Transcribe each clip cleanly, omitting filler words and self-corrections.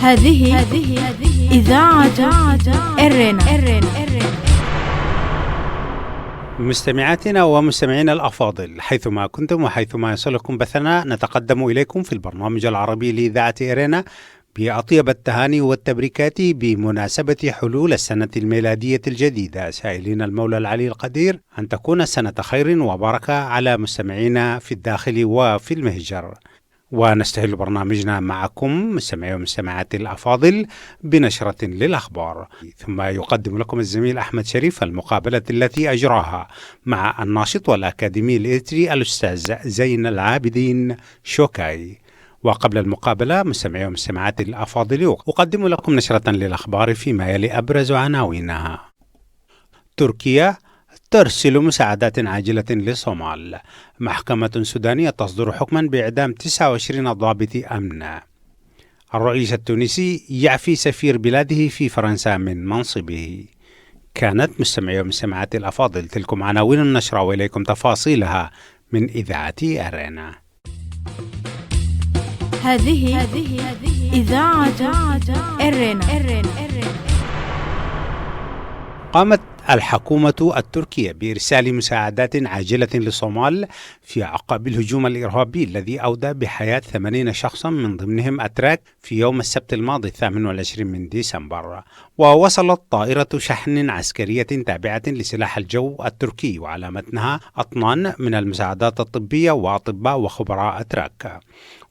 هذه إذاعة إرنا. مستمعاتنا ومستمعينا الأفاضل، حيثما كنتم وحيثما يصلكم بثنا، نتقدم إليكم في البرنامج العربي لإذاعة إرنا بأطيب التهاني والتبريكات بمناسبة حلول السنة الميلادية الجديدة، سائلين المولى العلي القدير أن تكون سنة خير وبركة على مستمعينا في الداخل وفي المهجر. ونستهل برنامجنا معكم مستمعي ومستمعات الأفاضل بنشرة للأخبار، ثم يقدم لكم الزميل أحمد شريف المقابلة التي أجراها مع الناشط والأكاديمي الإريتري الأستاذ زين العابدين شوكاي. وقبل المقابلة مستمعي ومستمعات الأفاضل، أقدم لكم نشرة للأخبار فيما يلي أبرز عناوينها. تركيا ترسل مساعدات عاجلة للصومال. محكمة سودانية تصدر حكما بإعدام 29 ضابط أمن. الرئيس التونسي يعفي سفير بلاده في فرنسا من منصبه. كانت مستمعي ومستمعات الأفاضل تلكم عناوين النشرة، وإليكم تفاصيلها من إذاعة أرنا. هذه إذاعة إرنا. قامت الحكومة التركية بإرسال مساعدات عاجلة للصومال في أعقاب الهجوم الإرهابي الذي أودى بحياة 80 شخصا من ضمنهم أتراك في يوم السبت الماضي 28 من ديسمبر. ووصلت طائرة شحن عسكرية تابعة لسلاح الجو التركي وعلى متنها أطنان من المساعدات الطبية وأطباء وخبراء أتراك.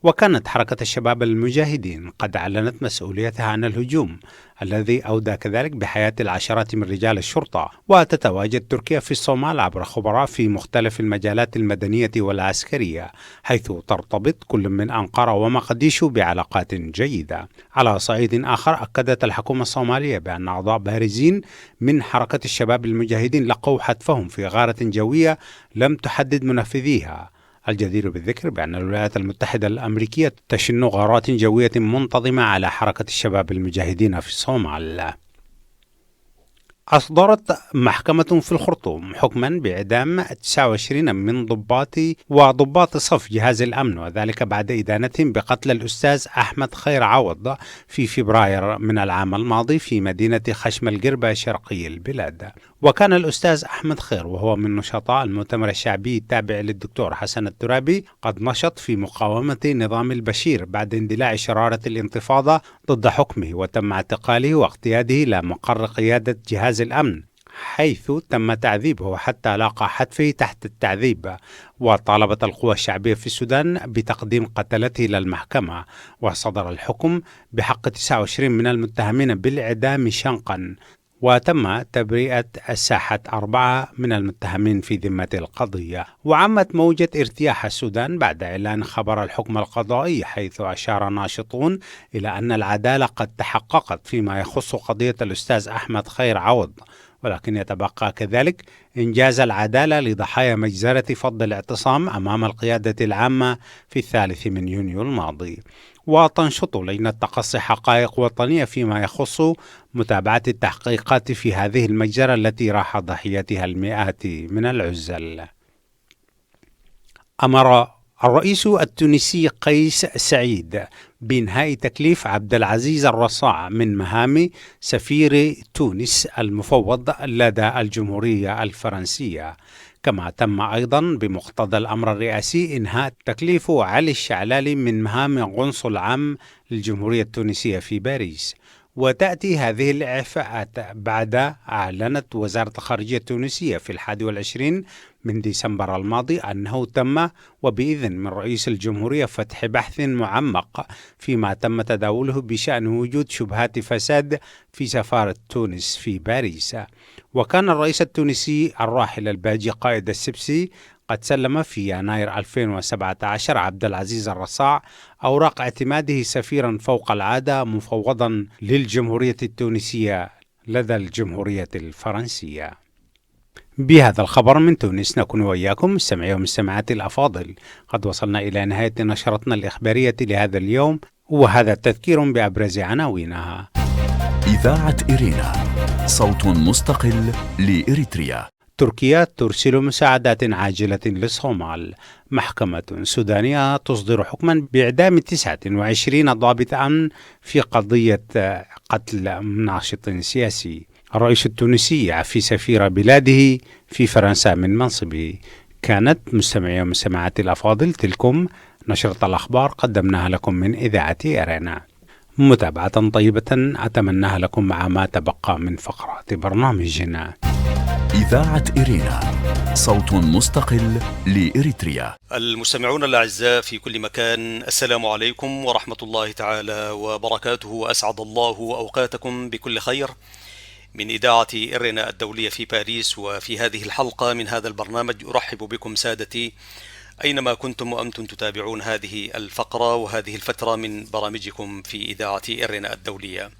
وكانت حركة الشباب المجاهدين قد أعلنت مسؤوليتها عن الهجوم الذي أودى كذلك بحياة العشرات من رجال الشرطة. وتتواجد تركيا في الصومال عبر خبراء في مختلف المجالات المدنية والعسكرية، حيث ترتبط كل من أنقرة ومقديشو بعلاقات جيدة. على صعيد آخر، أكدت الحكومة الصومالية بأن أعضاء بارزين من حركة الشباب المجاهدين لقوا حتفهم في غارة جوية لم تحدد منفذيها. الجدير بالذكر بأن الولايات المتحدة الأمريكية تشن غارات جوية منتظمة على حركة الشباب المجاهدين في الصومال. أصدرت محكمة في الخرطوم حكما بإعدام 29 من ضباط صف جهاز الأمن، وذلك بعد إدانتهم بقتل الأستاذ أحمد خير عوض في فبراير من العام الماضي في مدينة خشم القربة شرقي البلاد. وكان الأستاذ أحمد خير وهو من نشطاء المؤتمر الشعبي التابع للدكتور حسن الترابي قد نشط في مقاومة نظام البشير بعد اندلاع شرارة الانتفاضة ضد حكمه، وتم اعتقاله واقتياده إلى مقر قيادة جهاز الأمن، حيث تم تعذيبه حتى لاقى حتفه تحت التعذيب. وطالبت القوى الشعبية في السودان بتقديم قتلته إلى المحكمة، وصدر الحكم بحق 29 من المتهمين بالإعدام شنقا، وتم تبرئة الساحة 4 من المتهمين في ذمة القضية. وعمت موجة ارتياح السودان بعد إعلان خبر الحكم القضائي، حيث أشار ناشطون إلى أن العدالة قد تحققت فيما يخص قضية الأستاذ أحمد خير عوض، ولكن يتبقى كذلك إنجاز العدالة لضحايا مجزرة فض الاعتصام أمام القيادة العامة في 3 من يونيو الماضي. وتنشط لجنة تقصي حقائق وطنية فيما يخص متابعة التحقيقات في هذه المجزرة التي راح ضحيتها المئات من العزل. أمر الرئيس التونسي قيس سعيد بإنهاء تكليف عبد العزيز الرصاع من مهام سفير تونس المفوض لدى الجمهورية الفرنسية. كما تم أيضا بمقتضى الأمر الرئاسي إنهاء تكليف علي الشعلالي من مهام قنصل عام للجمهورية التونسية في باريس. وتأتي هذه الإعفاءات بعد أعلنت وزارة الخارجية التونسية في 21 من ديسمبر الماضي أنه تم وبإذن من رئيس الجمهورية فتح بحث معمق فيما تم تداوله بشأن وجود شبهات فساد في سفارة تونس في باريس. وكان الرئيس التونسي الراحل الباجي قائد السبسي قد سلم في يناير 2017 عبد العزيز الرصاع أوراق اعتماده سفيرا فوق العادة مفوضا للجمهورية التونسية لدى الجمهورية الفرنسية. بهذا الخبر من تونس نكون وإياكم مستمعي ومستمعات الأفاضل قد وصلنا إلى نهاية نشرتنا الإخبارية لهذا اليوم، وهذا تذكير بأبرز عناوينها. إذاعة إرينا، صوت مستقل لإريتريا. تركيا ترسل مساعدات عاجلة للصومال. محكمة سودانية تصدر حكما بإعدام 29 ضابط أمن في قضية قتل ناشط سياسي. الرئيس التونسي يعفي سفير بلاده في فرنسا من منصبه. كانت مستمعي ومستمعاتي الأفاضل تلكم نشرة الأخبار قدمناها لكم من إذاعة إرينا. متابعة طيبة أتمناها لكم مع ما تبقى من فقرات برنامجنا. إذاعة إرينا، صوت مستقل لإريتريا. المستمعون الأعزاء في كل مكان، السلام عليكم ورحمة الله تعالى وبركاته، وأسعد الله أوقاتكم بكل خير من إذاعة إرينا الدولية في باريس. وفي هذه الحلقة من هذا البرنامج أرحب بكم سادتي أينما كنتم وأنتم تتابعون هذه الفقرة وهذه الفترة من برامجكم في إذاعة إرينا الدولية.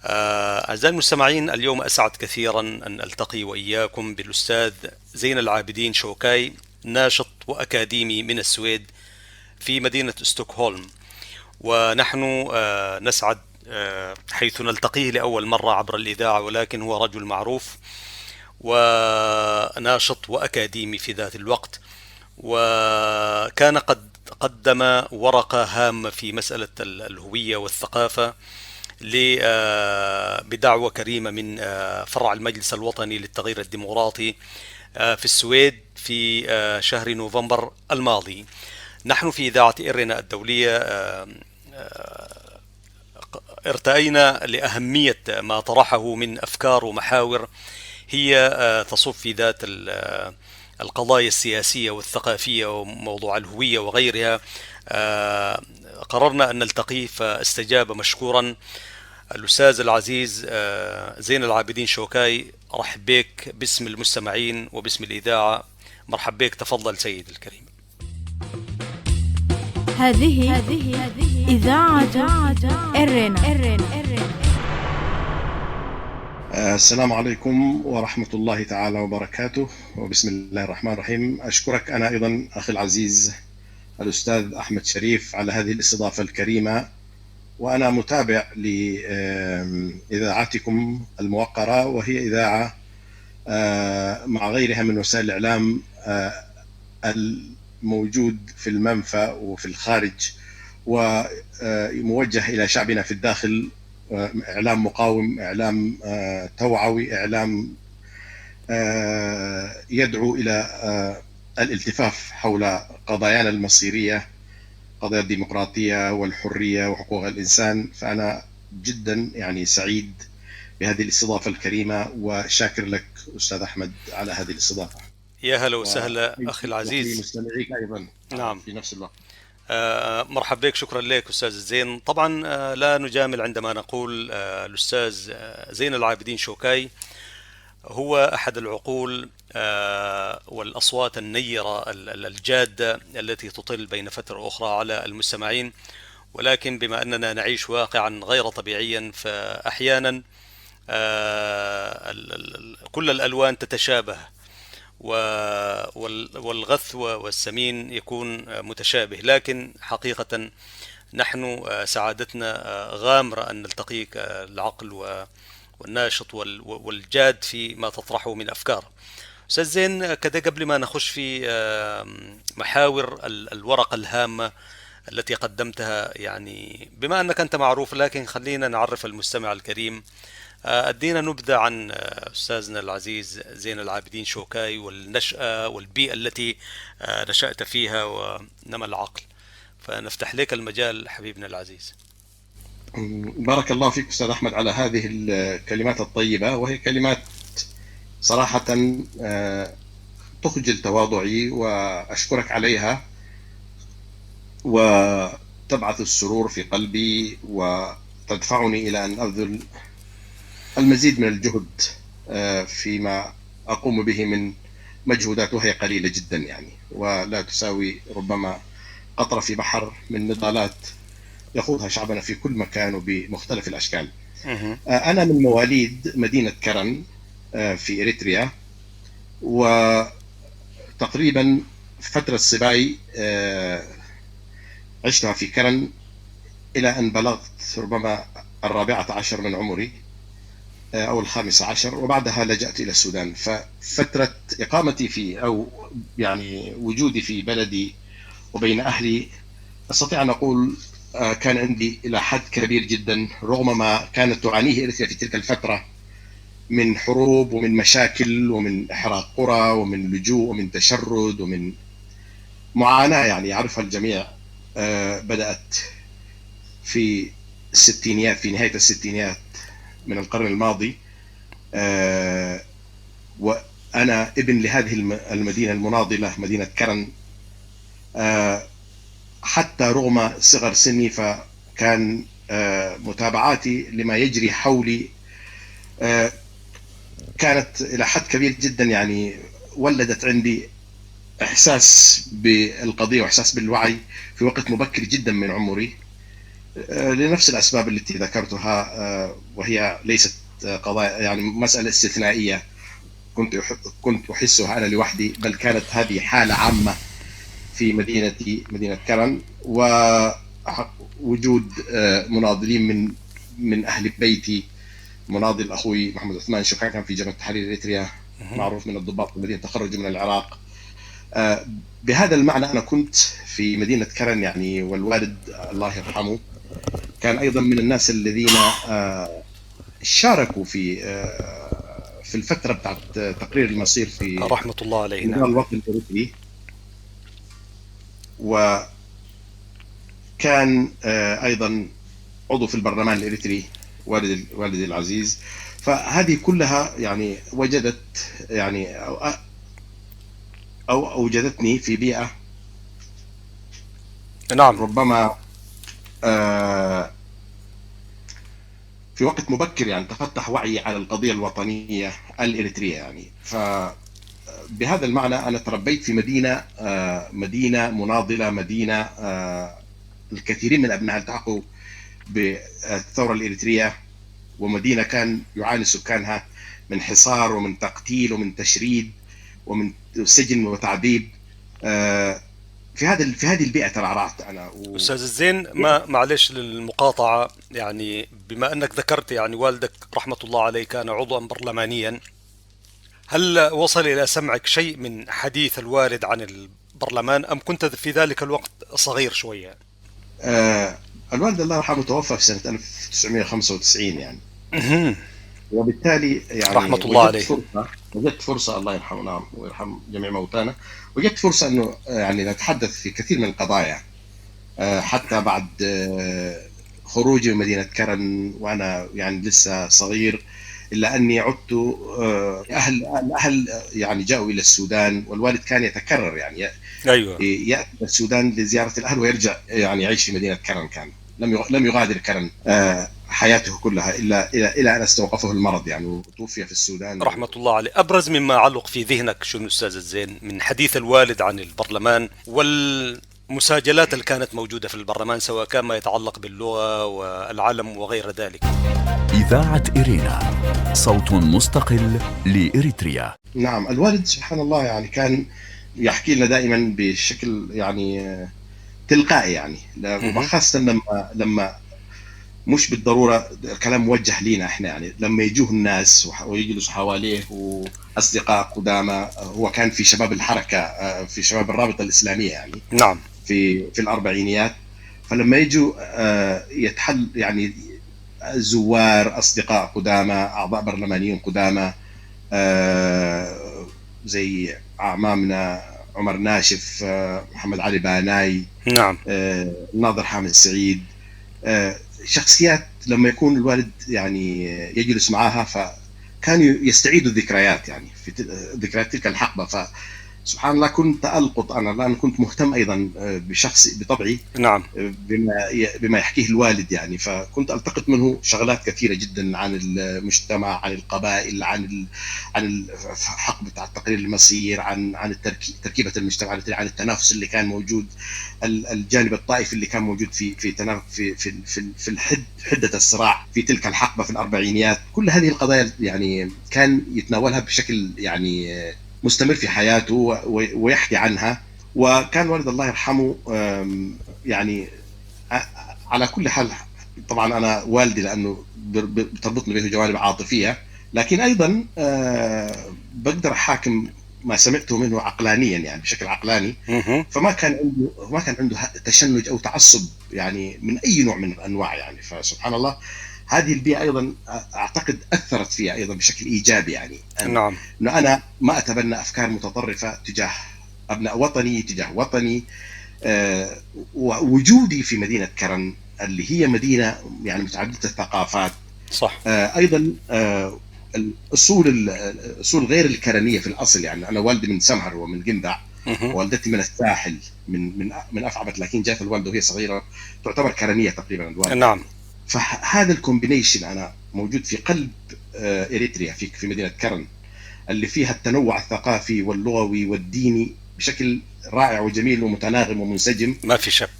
أعزائي المستمعين، اليوم أسعد كثيرا أن ألتقي وإياكم بالأستاذ زين العابدين شوكاي، ناشط وأكاديمي من السويد في مدينة ستوكهولم. ونحن نسعد حيث نلتقيه لأول مرة عبر الإذاعة، ولكن هو رجل معروف وناشط وأكاديمي في ذات الوقت، وكان قد قدم ورقة هامة في مسألة الهوية والثقافة بدعوة كريمة من فرع المجلس الوطني للتغيير الديمقراطي في السويد في شهر نوفمبر الماضي. نحن في إذاعة إرينا الدولية ارتأينا لأهمية ما طرحه من أفكار ومحاور هي تصب في ذات القضايا السياسية والثقافية وموضوع الهوية وغيرها. قررنا أن نلتقيه، فاستجاب مشكورا الأستاذ العزيز زين العابدين شوكاي. رحب بك باسم المستمعين وباسم الإذاعة. مرحب بك، تفضل سيد الكريم. هذه إذاعة إرينا. السلام عليكم ورحمة الله تعالى وبركاته، وبسم الله الرحمن الرحيم. أشكرك أنا أيضا أخي العزيز الأستاذ أحمد شريف على هذه الاستضافة الكريمة، وأنا متابع لإذاعتكم الموقرة، وهي إذاعة مع غيرها من وسائل الإعلام الموجود في المنفى وفي الخارج، وموجه إلى شعبنا في الداخل، إعلام مقاوم، إعلام توعوي، إعلام يدعو إلى الالتفاف حول قضايانا المصيرية، قضايا الديمقراطية والحرية وحقوق الإنسان. فأنا جدا سعيد بهذه الاستضافة الكريمة، وشاكر لك أستاذ أحمد على هذه الاستضافة. يا هلا وسهلا أخي العزيز. مستمعيك أيضا نعم في نفس الوقت. مرحب بك، شكرا لك أستاذ زين. طبعا لا نجامل عندما نقول الأستاذ زين العابدين شوكاي هو أحد العقول والأصوات النيرة الجادة التي تطل بين فترة أخرى على المستمعين، ولكن بما أننا نعيش واقعا غير طبيعيا فأحيانا كل الألوان تتشابه، والغث والسمين يكون متشابه. لكن حقيقة نحن سعادتنا غامرة أن نلتقيك العقل والناشط والجاد في ما تطرحه من أفكار. أستاذ زين، كده قبل ما نخش في محاور الورقة الهامة التي قدمتها، بما أنك أنت معروف، لكن خلينا نعرف المستمع الكريم. أدينا نبذة عن أستاذنا العزيز زين العابدين شوكاي والنشأة والبيئة التي نشأت فيها ونمى العقل، فنفتح لك المجال حبيبنا العزيز. بارك الله فيك أستاذ أحمد على هذه الكلمات الطيبة، وهي كلمات صراحة تخجل تواضعي، وأشكرك عليها، وتبعث السرور في قلبي وتدفعني إلى أن أبذل المزيد من الجهد فيما أقوم به من مجهودات، وهي قليلة جدا ولا تساوي ربما قطرة في بحر من نضالات يخوضها شعبنا في كل مكان وبمختلف الأشكال. أنا من مواليد مدينة كرن في إريتريا، وتقريبا فترة صباي عشتها في كرن إلى أن بلغت ربما 14 من عمري. أو الخامسة عشر، وبعدها لجأت إلى السودان. ففترة إقامتي في، أو يعني وجودي في بلدي وبين أهلي، أستطيع أن أقول كان عندي إلى حد كبير جدا، رغم ما كانت تعانيه إريتريا في تلك الفترة من حروب ومن مشاكل ومن إحراق قرى ومن لجوء ومن تشرد ومن معاناة يعني يعرفها الجميع. بدأت في الستينيات، في نهاية الستينيات من القرن الماضي. وأنا ابن لهذه المدينة المناضلة، مدينة كرن. حتى رغم صغر سني فكان متابعاتي لما يجري حولي كانت إلى حد كبير جدا، يعني ولدت عندي إحساس بالقضية وإحساس بالوعي في وقت مبكر جدا من عمري، لنفس الأسباب التي ذكرتها، وهي ليست قضايا يعني مسألة استثنائية كنت أحسها أنا لوحدي، بل كانت هذه حالة عامة في مدينة كرن، ووجود مناضلين من أهل بيتي. مناضل أخوي محمد عثمان شوكان كان في جبهة تحرير إريتريا، معروف من الضباط الذين تخرجوا من العراق. بهذا المعنى أنا كنت في مدينة كرن يعني، والوالد الله يرحمه كان أيضا من الناس الذين شاركوا في الفترة بتاعت تقرير المصير في رحمة الله عليه. نعم. الوطن الإريتري. وكان أيضا عضو في البرلمان الإريتري، والدي العزيز. فهذه كلها يعني وجدت يعني أو أوجدتني في بيئة، نعم، ربما في وقت مبكر يعني تفتح وعي على القضية الوطنية الإريترية يعني. فبهذا المعنى أنا تربيت في مدينة مناضلة، مدينة الكثيرين من أبنائها التحقوا بالثورة الإريترية، ومدينة كان يعاني سكانها من حصار ومن تقتيل ومن تشريد ومن سجن وتعذيب. في هذه البيئة ترعرعت أنا. أستاذ الزين، معلش للمقاطعة، يعني بما أنك ذكرت يعني والدك رحمة الله عليه كان عضوا برلمانيا، هل وصل إلى سمعك شيء من حديث الوالد عن البرلمان، أم كنت في ذلك الوقت صغير شوية؟ الوالد الله يرحمه توفى في سنة 1995 يعني. وبالتالي يعني رحمة الله عليه. وجدت فرصة الله يرحمه، نعم، ويرحم جميع موتانا. وجدت فرصة أنه يعني نتحدث في كثير من القضايا، حتى بعد خروجي من مدينة كرن وأنا يعني لسه صغير، إلا أني عدت. الأهل يعني جاءوا إلى السودان، والوالد كان يتكرر يعني أيوة. يأتي السودان لزيارة الأهل ويرجع يعني يعيش في مدينة كرن. كان لم يغادر كرن حياته كلها إلى أن استوقفه المرض يعني، وتوفي في السودان رحمة الله عليه. أبرز مما علق في ذهنك شنو أستاذ الزين من حديث الوالد عن البرلمان والمساجلات اللي كانت موجودة في البرلمان، سواء كان ما يتعلق باللغة والعلم وغير ذلك؟ إذاعة إرينا، صوت مستقل لإريتريا. نعم، الوالد سبحان الله يعني كان يحكي لنا دائما بشكل يعني تلقائي يعني، وخاصة لما مش بالضرورة الكلام موجه لينا احنا يعني، لما يجوه الناس ويجلسوا حواليه وأصدقاء قدامى. هو كان في شباب الحركة، في شباب الرابطة الإسلامية يعني، نعم، في الأربعينيات. فلما يجوا يتحل يعني زوار، أصدقاء قدامى، أعضاء برلمانيين قدامى، زي أعمامنا عمر ناشف، محمد علي باناي، نعم، ناظر حامد السعيد، شخصيات لما يكون الوالد يعني يجلس معها فكانوا يستعيدوا الذكريات يعني، في ذكريات تلك الحقبة. فسبحان الله كنت ألقط أنا، لأن كنت مهتم أيضا بطبعي، نعم، بما يحكيه الوالد يعني. فكنت ألتقط منه شغلات كثيرة جدا عن المجتمع، عن القبائل، عن حقبة التقرير المصير، عن تركيبة المجتمع، عن التنافس اللي كان موجود، الجانب الطائفي اللي كان موجود في حدة الصراع في تلك الحقبة في الأربعينيات. كل هذه القضايا يعني كان يتناولها بشكل يعني مستمر في حياته ويحكي عنها. وكان والد الله يرحمه يعني على كل حال طبعا أنا والدي لأنه بتربطني به جوانب عاطفية، لكن أيضا بقدر أحاكم ما سمعته منه عقلانيا، يعني بشكل عقلاني. فما كان عنده تشنج أو تعصب يعني من أي نوع من الأنواع يعني. فسبحان الله هذه البيئة أيضا أعتقد أثرت فيها أيضا بشكل إيجابي، يعني نعم. أنه أنا ما أتبنى أفكار متطرفة تجاه أبناء وطني، تجاه وطني. ووجودي في مدينة كرن اللي هي مدينة يعني متعددة الثقافات، صح. أيضا الأصول غير الكرنية في الأصل. يعني أنا والدي من سمهر ومن قندع، والدتي من الساحل من أفعبت، لكن جات الوالدة وهي صغيرة تعتبر كرنية تقريبا الوالدة. نعم. فهذا الكومبينيشن أنا موجود في قلب إريتريا، في مدينة كرن اللي فيها التنوع الثقافي واللغوي والديني بشكل رائع وجميل ومتناغم ومنسجم، ما في شك.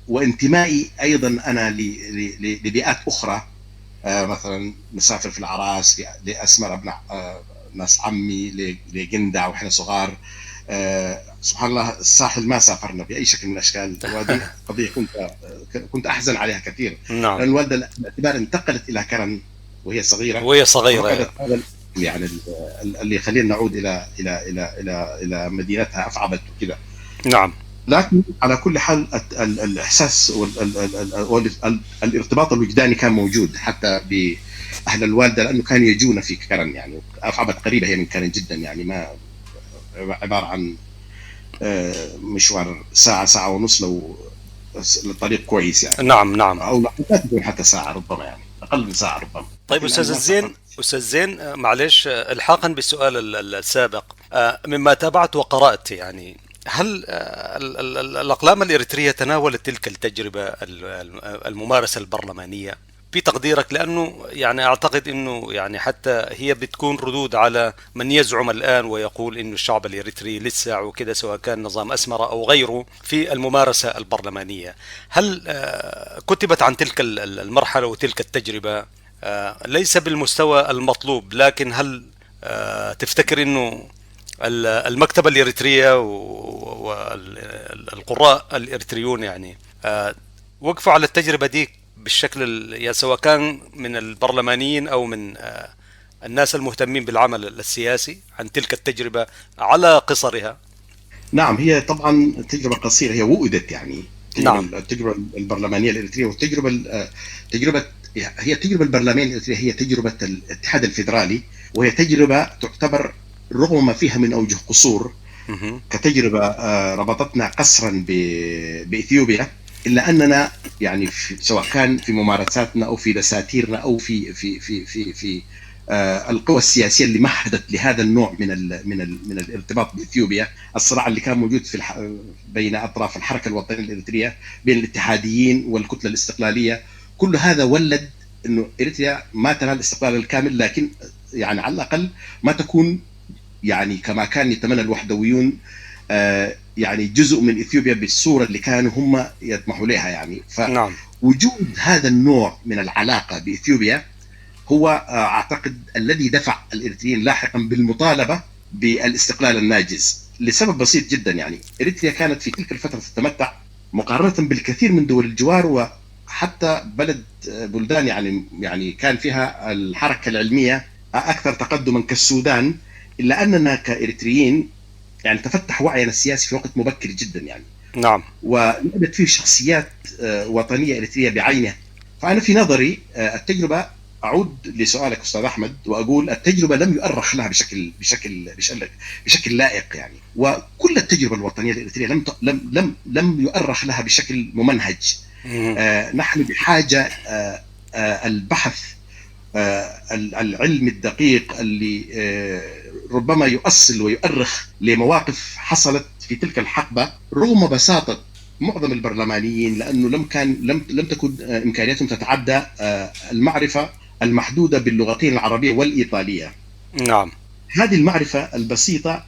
وانتمائي أيضا أنا لبيئات أخرى. مثلا نسافر في الأعراس لأسمر أبناء ناس عمي لقندع وإحنا صغار. سبحان الله الساحل ما سافرنا بأي شكل من الأشكال، وهذه قضية كنت أحزن عليها كثير. نعم. لأن الوالدة باعتبار انتقلت إلى كرن وهي صغيرة، يعني اللي يخلينا نعود إلى مدينتها أفعبت وكذا. نعم. لكن على كل حال الإحساس والارتباط الوجداني كان موجود حتى بأهل الوالدة، لأنه كانوا يجونا في كرن. يعني أفعبت قريبة هي من كرن جدا، يعني ما عبارة عن مشوار ساعة ونص لو الطريق كويس يعني. نعم نعم. أو لا تكون حتى ساعة، ربما يعني أقل من ساعة ربما. طيب أستاذ زين معلش الحاقا بالسؤال السابق، مما تابعت وقرأت يعني، هل الأقلام الإريترية تناولت تلك التجربة الممارسة البرلمانية في تقديرك؟ لأنه يعني أعتقد أنه يعني حتى هي بتكون ردود على من يزعم الآن ويقول أنه الشعب الإريتري لسه وكذا، سواء كان نظام أسمرة أو غيره، في الممارسة البرلمانية. هل كتبت عن تلك المرحلة وتلك التجربة؟ ليس بالمستوى المطلوب، لكن هل تفتكر أنه المكتبة الإريترية والقراء الإريتريون يعني وقفوا على التجربة دي بالشكل يعني، سواء كان من البرلمانيين أو من الناس المهتمين بالعمل السياسي، عن تلك التجربة على قصرها؟ نعم، هي طبعا تجربة قصيرة، هي وؤدت يعني. نعم. التجربة البرلمانية الإريترية هي التجربة البرلمانية الإريترية هي تجربة الاتحاد الفيدرالي، وهي تجربة تعتبر رغم ما فيها من أوجه قصور كتجربة ربطتنا قسرا بإثيوبيا، إلا أننا يعني سواء كان في ممارساتنا أو في دساتيرنا أو في القوى السياسية اللي مهدت لهذا النوع من الارتباط بإثيوبيا، الصراع اللي كان موجود بين أطراف الحركة الوطنية الإريترية، بين الاتحاديين والكتلة الاستقلالية، كل هذا ولد إنه إريتريا ما تنال الاستقلال الكامل، لكن يعني على الأقل ما تكون يعني كما كان يتمنى الوحدويون يعني جزء من إثيوبيا بالصورة اللي كانوا هم يطمحوا لها يعني. فوجود هذا النوع من العلاقة بإثيوبيا هو أعتقد الذي دفع الإريتريين لاحقا بالمطالبة بالاستقلال الناجز، لسبب بسيط جدا. يعني إريتريا كانت في تلك الفترة تتمتع مقارنة بالكثير من دول الجوار، وحتى بلدان يعني كان فيها الحركة العلمية أكثر تقدما كالسودان، إلا أننا كإريتريين يعني تفتح وعينا السياسي في وقت مبكر جدا يعني. نعم. ولعبت فيه شخصيات وطنية إريترية بعينها. فأنا في نظري التجربة، أعود لسؤالك أستاذ أحمد وأقول التجربة لم يؤرخ لها بشكل لائق يعني. وكل التجربة الوطنية الإريترية لم يؤرخ لها بشكل ممنهج. نحن بحاجة البحث العلم الدقيق اللي ربما يؤصل ويؤرخ لمواقف حصلت في تلك الحقبة رغم بساطة معظم البرلمانيين، لأنه لم تكن إمكانياتهم تتعدى المعرفة المحدودة باللغتين العربية والإيطالية. نعم. هذه المعرفة البسيطة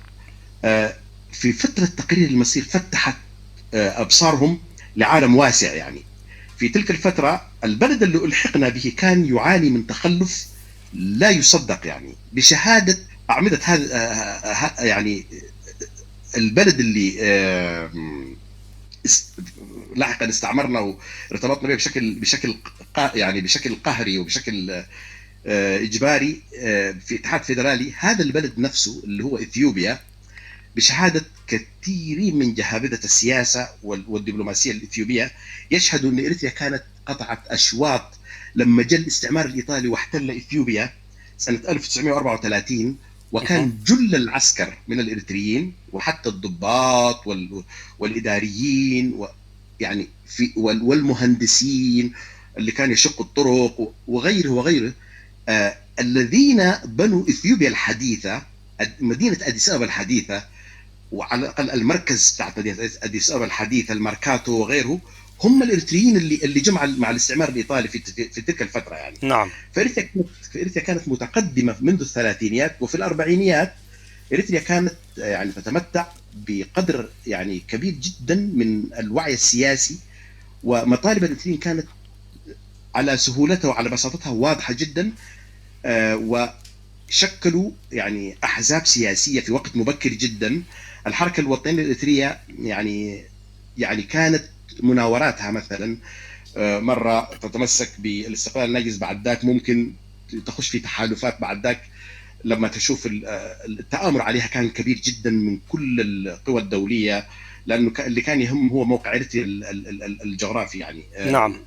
في فترة تقرير المصير فتحت أبصارهم لعالم واسع يعني. في تلك الفترة البلد اللي ألحقنا به كان يعاني من تخلف لا يصدق يعني، بشهادة أعمدة هذا يعني البلد اللي لاحقا استعمرنا وارتبطنا به بشكل قهري وبشكل إجباري في اتحاد فيدرالي. هذا البلد نفسه اللي هو إثيوبيا بشهادة كثيرين من جهابذة السياسة والدبلوماسية الإثيوبية يشهدوا أن إريتريا كانت قطعت أشواط لما جاء الاستعمار الإيطالي واحتل إثيوبيا سنة 1934، وكان جل العسكر من الإريتريين وحتى الضباط والإداريين يعني والمهندسين اللي كانوا يشقوا الطرق وغيره الذين بنوا إثيوبيا الحديثة، مدينة أديس أبابا الحديثة، وعلى الأقل المركز بتاع مدينة أديس أبابا الحديثة الماركاتو وغيره، هم الإريتريين اللي جمع مع الاستعمار الإيطالي في تلك الفترة يعني. نعم. فإريتريا كانت متقدمة منذ الثلاثينيات، وفي الأربعينيات إريتريا كانت يعني تتمتع بقدر يعني كبير جدا من الوعي السياسي، ومطالب الإريتريين كانت على سهولتها وعلى بساطتها واضحة جدا، وشكلوا يعني أحزاب سياسية في وقت مبكر جدا. الحركة الوطنية الإريترية يعني كانت مناوراتها مثلا مرة تتمسك بالاستقلال الناجز، بعد ذاك ممكن تخش في تحالفات بعد ذاك لما تشوف التآمر عليها كان كبير جدا من كل القوى الدولية، لأنه اللي كان يهم هو موقع إريتريا الجغرافي يعني. نعم.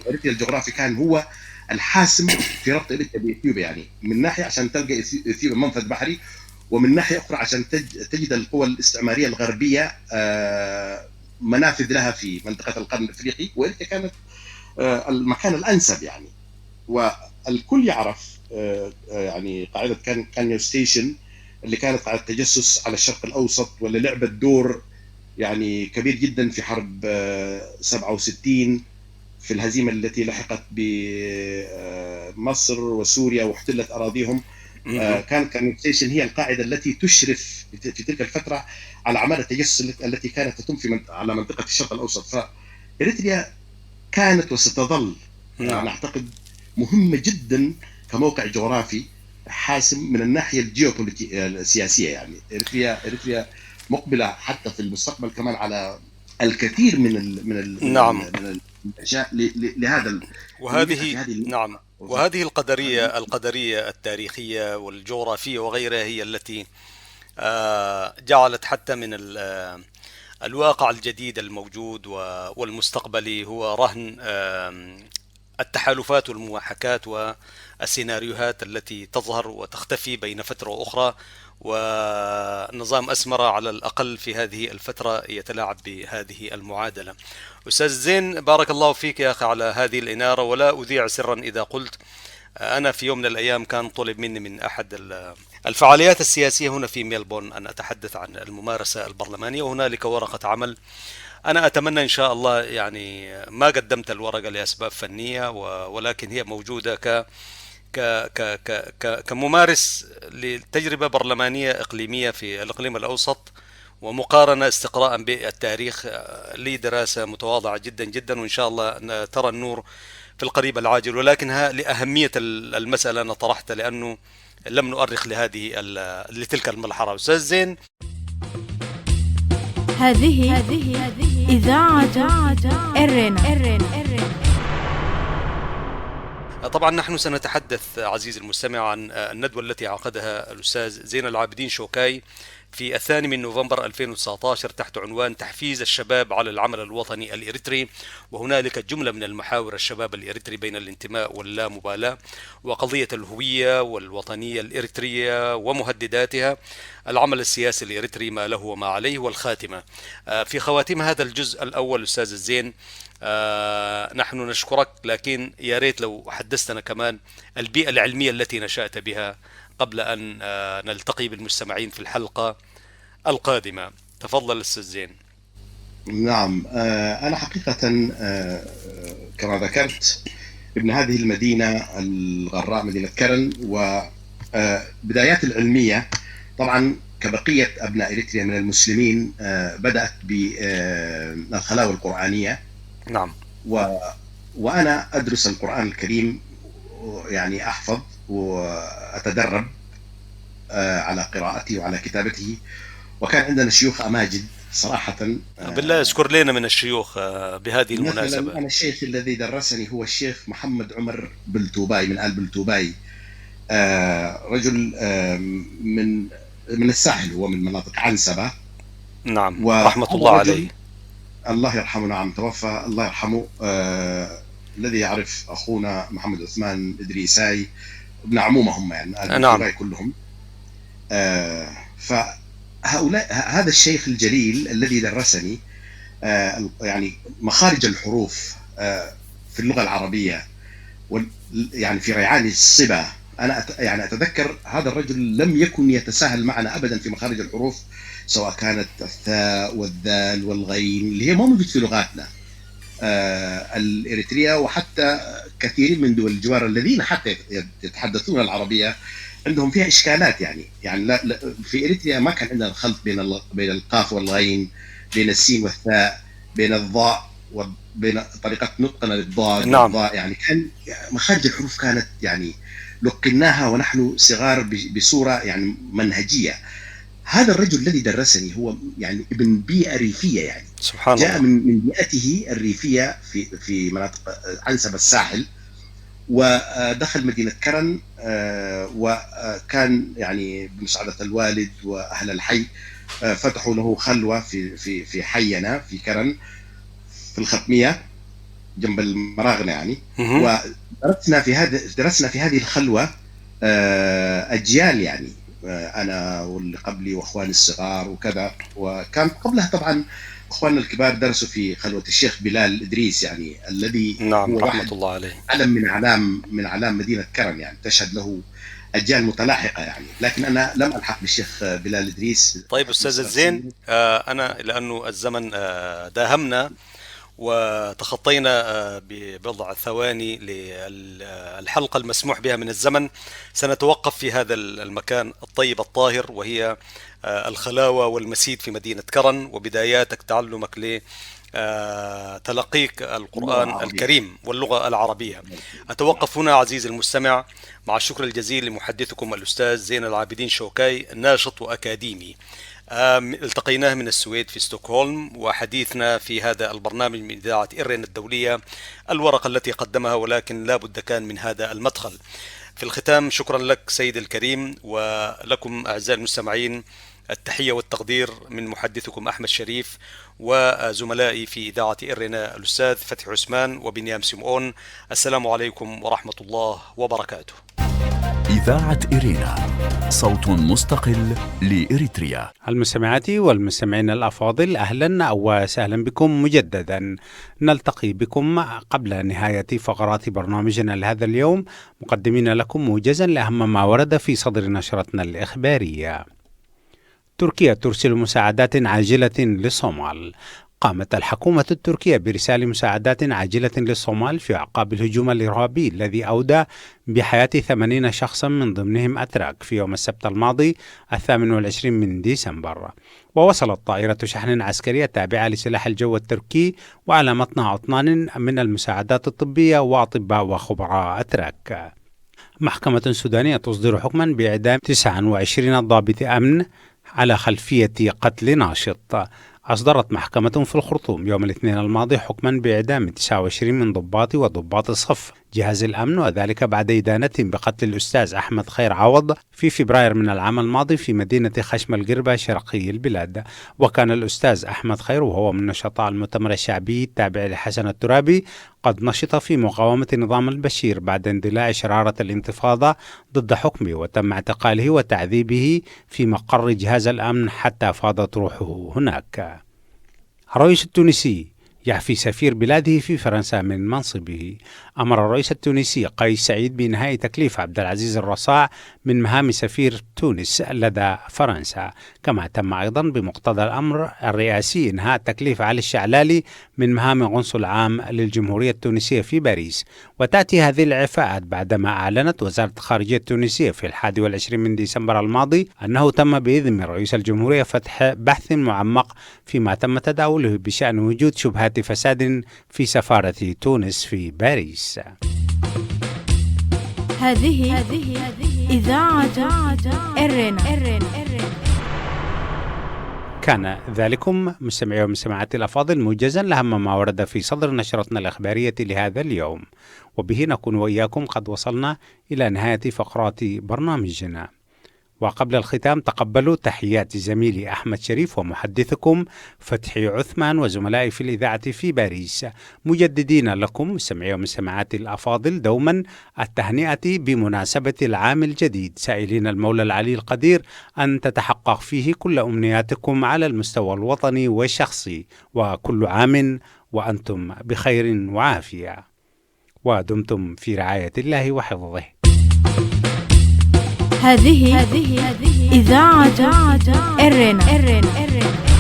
إريتريا الجغرافي كان هو الحاسم في ربط إريتريا بإثيوبيا، يعني من ناحية عشان تلقى إثيوبيا منفذ بحري، ومن ناحية أخرى عشان تجد القوى الاستعمارية الغربية منافذ لها في منطقة القرن الأفريقي، وإريتريا كانت المكان الأنسب يعني. والكل يعرف يعني قاعدة كانيو ستيشن اللي كانت قاعدة تجسس على الشرق الأوسط، واللي لعبت دور يعني كبير جدا في حرب 67 في الهزيمة التي لحقت بمصر وسوريا واحتلت أراضيهم. كانيو ستيشن هي القاعدة التي تشرف في تلك الفترة على أعمال التجسس التي كانت تتم على منطقة الشرق الأوسط. فإريتريا كانت وستظل أنا أعتقد مهمة جدا كموقع جغرافي حاسم من الناحية السياسية يعني. إريتريا مقبلة حتى في المستقبل كمان على الكثير من الأشياء لهذا. وهذه القدرية التاريخية والجغرافية وغيرها هي التي جعلت حتى من الواقع الجديد الموجود والمستقبلي هو رهن التحالفات والمواحكات والسيناريوهات التي تظهر وتختفي بين فترة وأخرى، ونظام أسمرة على الأقل في هذه الفترة يتلاعب بهذه المعادلة. أستاذ زين، بارك الله فيك يا أخي على هذه الإنارة، ولا أذيع سرا إذا قلت أنا في يوم من الأيام كان طلب مني من أحد الفعاليات السياسية هنا في ميلبورن أن أتحدث عن الممارسة البرلمانية، وهنالك ورقة عمل. أنا أتمنى إن شاء الله، يعني ما قدمت الورقة لأسباب فنية، ولكن هي موجودة كممارس لتجربة برلمانية إقليمية في الإقليم الأوسط، ومقارنة استقراء بالتاريخ لدراسة متواضعة جدا جدا، وإن شاء الله ترى النور في القريب العاجل. ولكن لأهمية المسألة أنا طرحت لأنه لم نؤرخ لتلك الملحظة. أستاذ زين، هذه إذاعة إرنا. طبعا نحن سنتحدث عزيزي المستمع عن الندوة التي عقدها الأستاذ زين العابدين شوكاي في 2 نوفمبر 2019 تحت عنوان تحفيز الشباب على العمل الوطني الإريتري، وهنالك جملة من المحاور الشباب الإريتري بين الانتماء واللامبالاة، وقضية الهوية والوطنية الإريترية ومهدداتها، العمل السياسي الإريتري ما له وما عليه، والخاتمة. في خواتيم هذا الجزء الأول أستاذ الزين، نحن نشكرك، لكن يا ريت لو حدثتنا كمان البيئة العلمية التي نشأت بها قبل أن نلتقي بالمستمعين في الحلقة القادمة. تفضل أستاذ زين. نعم، أنا حقيقة كما ذكرت ابن هذه المدينة الغراء، مدينة كرن، وبدايات العلمية طبعا كبقية أبناء إريتريا من المسلمين بدأت بالخلاوة القرآنية. نعم. وأنا أدرس القرآن الكريم، يعني أحفظ وأتدرب على قراءته وعلى كتابته، وكان عندنا شيوخ أماجد صراحة. بالله اذكر لنا من الشيوخ بهذه المناسبة. مثلا أنا الشيخ الذي درسني هو الشيخ محمد عمر بلتوباي من آل بلتوباي، رجل من الساحل، هو من مناطق عنسبة. نعم رحمة الله عليه. الله يرحمه. نعم توفى الله يرحمه. الذي يعرف أخونا محمد عثمان إدريساي ابن عمومة هم يعني نعم كلهم. فهؤلاء هذا الشيخ الجليل الذي درسني يعني مخارج الحروف في اللغة العربية يعني في ريعان الصبا. أنا يعني أتذكر هذا الرجل لم يكن يتساهل معنا أبدا في مخارج الحروف، سواء كانت الثاء والذال والغين اللي هي ما موجود في لغاتنا الإريترية، وحتى كثير من دول الجوار الذين حتى يتحدثون العربية عندهم فيها إشكالات. يعني لا في إريتريا ما كان عندنا الخلط بين القاف والغين، بين السين والثاء، بين الضاء وبين طريقة نطقنا للضاد والضاء. يعني كان مخارج الحروف كانت يعني لقناها ونحن صغار بصورة يعني منهجية. هذا الرجل الذي درسني هو يعني ابن بيئة ريفية، يعني سبحان جاء الله. من بيئته الريفية في مناطق عنسب الساحل، ودخل مدينة كرن، وكان يعني بمساعدة الوالد وأهل الحي فتحوا له خلوة في حينا في كرن في الختمية جنب المراغنة يعني. ودرسنا في هذه الخلوة أجيال، يعني أنا واللي قبلي وأخواني الصغار وكذا. وكان قبلها طبعا أخواننا الكبار درسوا في خلوة الشيخ بلال إدريس، يعني الذي نعم هو رحمة الله عليه علم من أعلام مدينة كرن، يعني تشهد له أجيال متلاحقة يعني. لكن أنا لم ألحق بالشيخ بلال إدريس. طيب أستاذ الزين، أنا لأنه الزمن داهمنا وتخطينا ببضع ثواني للحلقة المسموح بها من الزمن، سنتوقف في هذا المكان الطيب الطاهر، وهي الخلاوة والمسيد في مدينة كرن، وبداياتك تعلمك لتلقيك القرآن الكريم واللغة العربية. أتوقف هنا عزيزي المستمع مع الشكر الجزيل لمحدثكم الأستاذ زين العابدين شوكاي، ناشط وأكاديمي. التقيناه من السويد في ستوكهولم، وحديثنا في هذا البرنامج من إذاعة إرينا الدولية الورقة التي قدمها، ولكن لا بد كان من هذا المدخل. في الختام شكرا لك سيد الكريم، ولكم أعزائي المستمعين التحية والتقدير من محدثكم أحمد شريف وزملائي في إذاعة إرينا الأستاذ فتحي عثمان وبنيام سمعون. السلام عليكم ورحمة الله وبركاته. إذاعة إرينا، صوت مستقل لإريتريا. المستمعات والمستمعين الأفاضل، أهلا وسهلا بكم مجددا. نلتقي بكم قبل نهاية فقرات برنامجنا لهذا اليوم، مقدمين لكم موجزا لأهم ما ورد في صدر نشرتنا الإخبارية. تركيا ترسل مساعدات عاجلة للصومال. قامت الحكومة التركية برسال مساعدات عاجلة للصومال في أعقاب الهجوم الإرهابي الذي أودى بحياة 80 شخصا من ضمنهم أتراك في يوم السبت الماضي 28 من ديسمبر. ووصلت طائرة شحن عسكرية تابعة لسلاح الجو التركي وعلى متنها أطنان من المساعدات الطبية وأطباء وخبراء أتراك. محكمة سودانية تصدر حكما بإعدام 29 ضابط أمن على خلفية قتل ناشط. أصدرت محكمة في الخرطوم يوم الاثنين الماضي حكما بإعدام 29 من ضباط وضباط صف جهاز الأمن، وذلك بعد إدانتهم بقتل الأستاذ أحمد خير عوض في فبراير من العام الماضي في مدينة خشم القربة شرقي البلاد. وكان الأستاذ أحمد خير وهو من نشطاء المؤتمر الشعبي التابع لحسن الترابي قد نشط في مقاومة نظام البشير بعد اندلاع شرارة الانتفاضة ضد حكمه، وتم اعتقاله وتعذيبه في مقر جهاز الأمن حتى فاضت روحه هناك. الرئيس التونسي يعفي سفير بلاده في فرنسا من منصبه. أمر الرئيس التونسي قيس سعيد بإنهاء تكليف عبد العزيز الرصاع من مهام سفير تونس لدى فرنسا، كما تم أيضا بمقتضى الأمر الرئاسي إنهاء تكليف علي الشعلالي من مهام قنصل عام للجمهورية التونسية في باريس. وتأتي هذه الإعفاءات بعدما أعلنت وزارة الخارجية التونسية في 21 من ديسمبر الماضي أنه تم بإذن من رئيس الجمهورية فتح بحث معمق فيما تم تداوله بشأن وجود شبهات فساد في سفارة تونس في باريس. هذه إذاعة إرينا. كان ذلكم مستمعي ومستمعاتي الأفاضل موجزا لأهم ما ورد في صدر نشرتنا الإخبارية لهذا اليوم، وبه نكون وإياكم قد وصلنا إلى نهاية فقرات برنامجنا. وقبل الختام تقبلوا تحيات زميلي أحمد شريف ومحدثكم فتحي عثمان وزملائي في الإذاعة في باريس، مجددين لكم مستمعي ومستمعاتي الأفاضل دوما التهنئة بمناسبة العام الجديد، سائلين المولى العلي القدير أن تتحقق فيه كل أمنياتكم على المستوى الوطني والشخصي، وكل عام وأنتم بخير وعافية، ودمتم في رعاية الله وحفظه. هذه إذاعة إرنا.